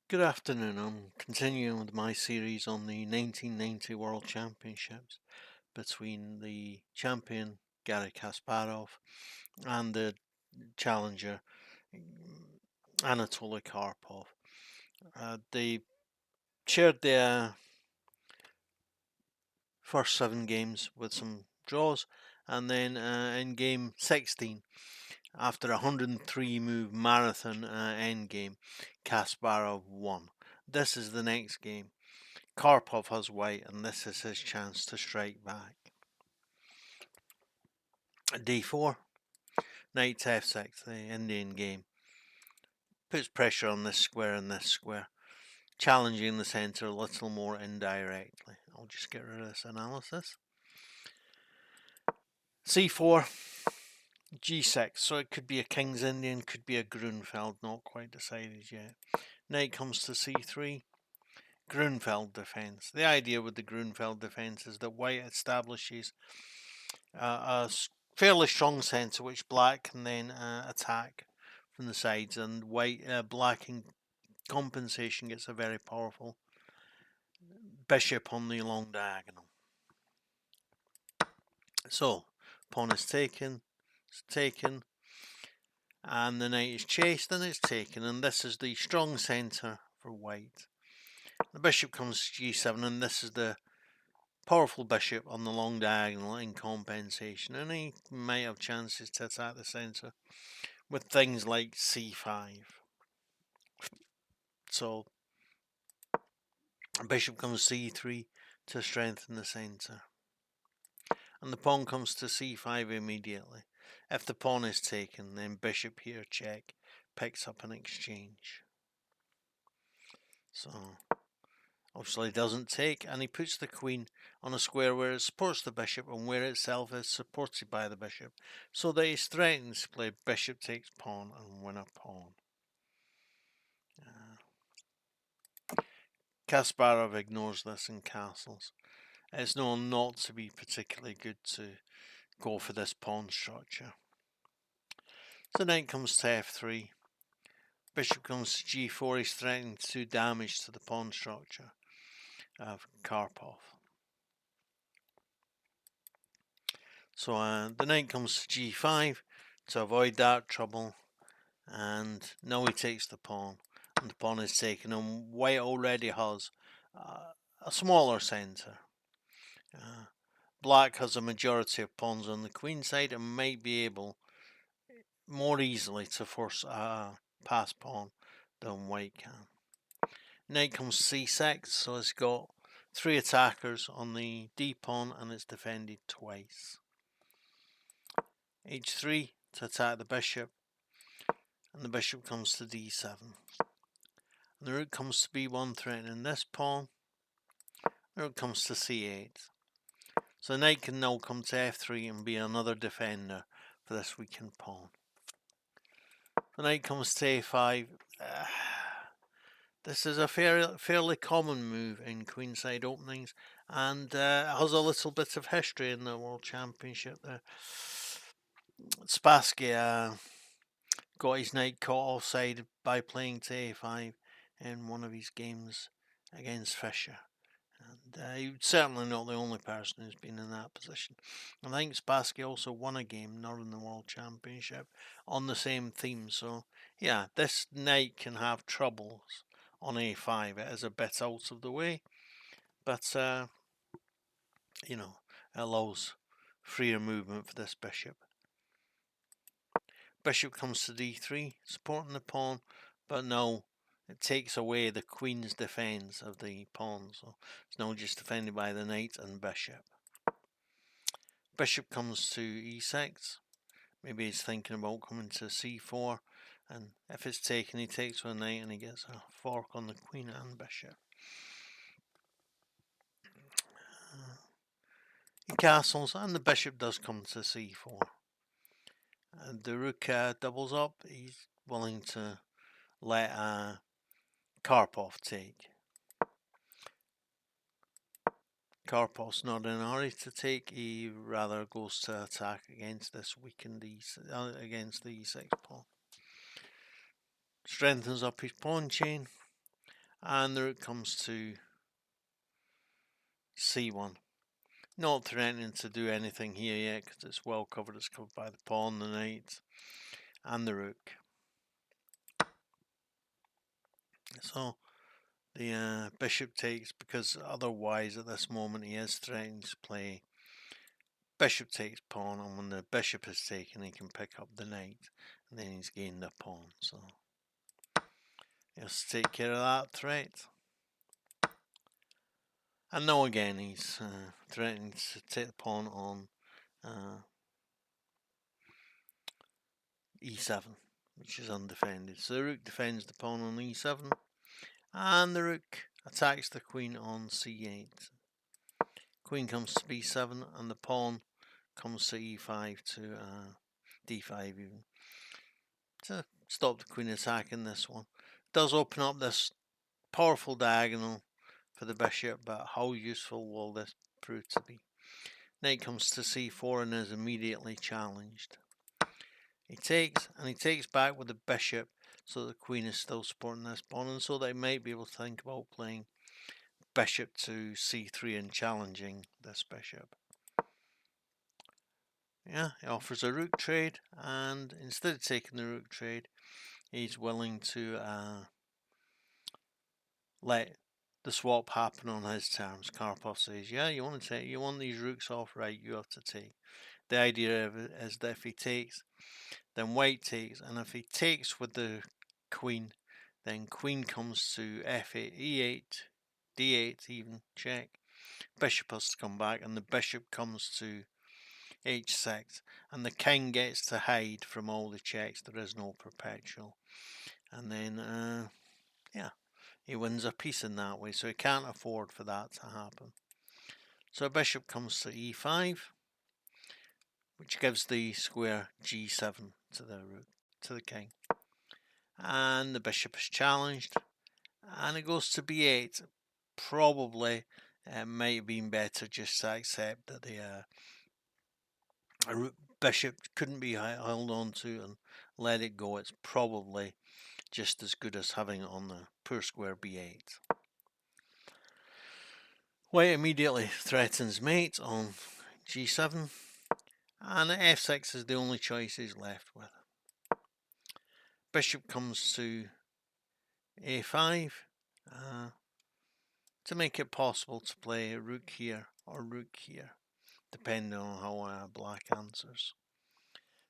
Good afternoon. I'm continuing with my series on the 1990 World Championships between the champion Garry Kasparov and the challenger Anatoly Karpov. They shared their first 7 games with some draws, and then in game 16, after a 103 move marathon endgame, Kasparov won. This is the next game. Karpov has white, and this is his chance to strike back. D4, knight to f6, the Indian game. Puts pressure on this square and this square, challenging the centre a little more indirectly. I'll just get rid of this analysis. C4, G6, so it could be a King's Indian, could be a Grunfeld, not quite decided yet. Knight comes to C3, Grunfeld defence. The idea with the Grunfeld defence is that white establishes a fairly strong centre which black can then attack from the sides, and black in compensation gets a very powerful bishop on the long diagonal. So pawn is taken, it's taken, and the knight is chased and it's taken, and this is the strong centre for white. The bishop comes to g7, and this is the powerful bishop on the long diagonal in compensation, and he might have chances to attack the centre with things like c5. So bishop comes c3 to strengthen the centre, and the pawn comes to c5 immediately. If the pawn is taken, then bishop here check picks up an exchange. So obviously doesn't take, and he puts the queen on a square where it supports the bishop and where itself is supported by the bishop, so that he's threatening to play bishop takes pawn and win a pawn. Kasparov ignores this and castles. It's known not to be particularly good to go for this pawn structure. So knight comes to f3. Bishop comes to g4. He's threatening to do damage to the pawn structure of Karpov. So the knight comes to g5 to avoid that trouble, and now he takes the pawn, and the pawn is taken, and white already has a smaller centre. Black has a majority of pawns on the queen side and might be able more easily to force a pass pawn than white can. Knight comes c6, so it's got 3 attackers on the d pawn and it's defended twice. h3 to attack the bishop, and the bishop comes to d7. And the rook comes to b1, threatening this pawn. The rook comes to c8. So the knight can now come to f3 and be another defender for this weakened pawn. The knight comes to a5. This is a fairly common move in queenside openings, and has a little bit of history in the World Championship there. Spassky got his knight caught offside by playing to a5 in one of his games against Fischer. And he's certainly not the only person who's been in that position. I think Spassky also won a game, not in the World Championship, on the same theme. So, yeah, this knight can have troubles on a5. It is a bit out of the way, but, it allows freer movement for this bishop. Bishop comes to d3, supporting the pawn, but now it takes away the queen's defence of the pawn, so it's now just defended by the knight and bishop. Bishop comes to e6. Maybe he's thinking about coming to c4, and if it's taken, he takes with a knight and he gets a fork on the queen and bishop. He castles, and the bishop does come to c4. And the rook doubles up. He's willing to let Karpov take. Karpov's not in a hurry to take. He rather goes to attack against this weakened against the e6 pawn. Strengthens up his pawn chain, and the rook comes to c1. Not threatening to do anything here yet because it's well covered. It's covered by the pawn, the knight, and the rook. So the bishop takes, because otherwise at this moment he is threatening to play bishop takes pawn, and when the bishop is taken he can pick up the knight, and then he's gained a pawn. So just take care of that threat. And now again he's threatening to take the pawn on e7, which is undefended. So the rook defends the pawn on e7, and the rook attacks the queen on c8. Queen comes to b7, and the pawn comes to e5 to d5 even, to stop the queen attacking this one. It does open up this powerful diagonal for the bishop, but how useful will this prove to be? Knight comes to c4 and is immediately challenged. He takes, and he takes back with the bishop, so the queen is still supporting this pawn, and so they might be able to think about playing bishop to c3 and challenging this bishop. Yeah, he offers a rook trade, and instead of taking the rook trade, he's willing to let the swap happen on his terms. Karpov says, "Yeah, you want these rooks off, right? You have to take." The idea of it is that if he takes, then white takes, and if he takes with the queen, then queen comes to f8, e8, d8, even check. Bishop has to come back, and the bishop comes to h6, and the king gets to hide from all the checks. There is no perpetual, and then yeah, he wins a piece in that way, so he can't afford for that to happen. So bishop comes to e5, which gives the square g7 to the king, and the bishop is challenged, and it goes to b8. Probably it might have been better just to accept that the bishop couldn't be held on to and let it go. It's probably just as good as having it on the poor square b8. White immediately threatens mate on g7, and f6 is the only choice he's left with. Bishop comes to a5 to make it possible to play rook here or rook here, depending on how black answers.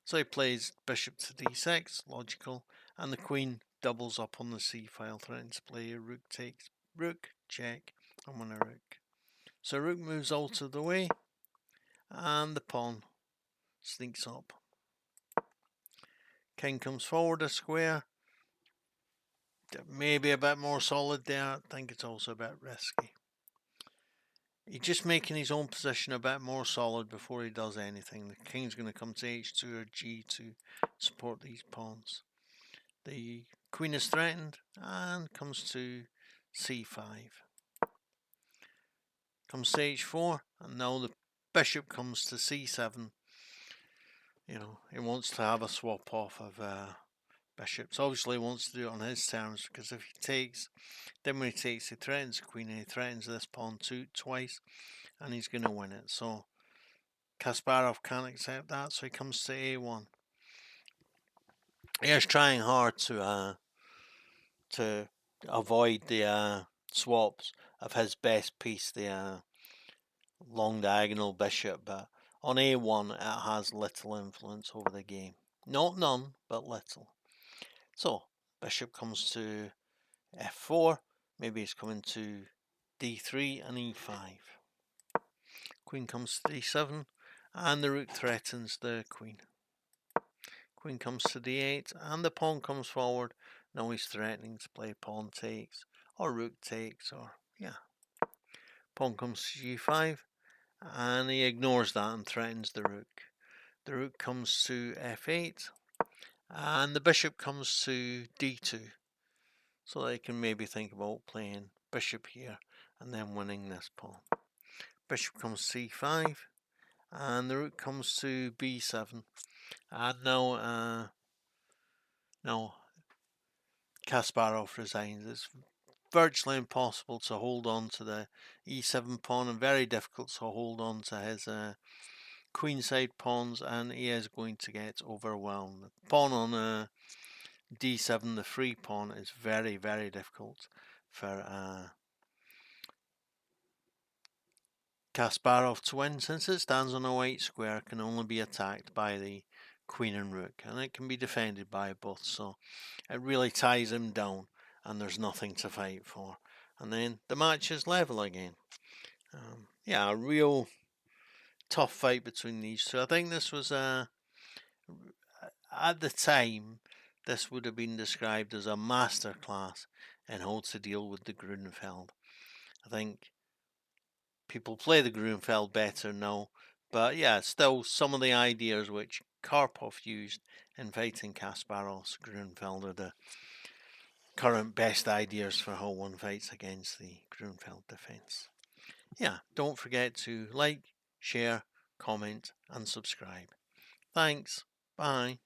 So he plays bishop to d6, logical, and the queen doubles up on the c file, threatening to play a rook takes rook, check, and win a rook. So rook moves out of the way, and the pawn sneaks up. King comes forward a square, maybe a bit more solid there. I think it's also a bit risky. He's just making his own position a bit more solid before he does anything. The king's going to come to h2 or g2 to support these pawns. The queen is threatened and comes to c5. Comes to h4, and now the bishop comes to c7. You know, he wants to have a swap off of bishops. Obviously he wants to do it on his terms, because if he takes, then when he takes, he threatens the queen, and he threatens this pawn twice, and he's going to win it. So Kasparov can't accept that, so he comes to a1. He is trying hard to avoid the swaps of his best piece, the long diagonal bishop, but on a1 it has little influence over the game. Not none, but little. So bishop comes to f4, maybe it's coming to d3 and e5. Queen comes to d7, and the rook threatens the queen. Queen comes to d8, and the pawn comes forward. Now he's threatening to play pawn takes, or rook takes, or yeah. Pawn comes to g5, and he ignores that and threatens the rook. The rook comes to f8, and the bishop comes to d2. So they can maybe think about playing bishop here and then winning this pawn. Bishop comes c5, and the rook comes to b7. And now Kasparov resigns. It's virtually impossible to hold on to the e7 pawn and very difficult to hold on to his queenside pawns, and he is going to get overwhelmed. The pawn on d7, the free pawn, is very, very difficult for Kasparov to win, since it stands on a white square, can only be attacked by the queen and rook, and it can be defended by both, so it really ties him down and there's nothing to fight for. And then the match is level again. Yeah, a real tough fight between these two. I think this was at the time, this would have been described as a masterclass in how to deal with the Grunfeld. I think people play the Grunfeld better now, but yeah, still some of the ideas which Karpov used in fighting Kasparov's Grunfeld are the current best ideas for how one fights against the Grunfeld defense. Yeah, don't forget to like, share, comment, and subscribe. Thanks. Bye.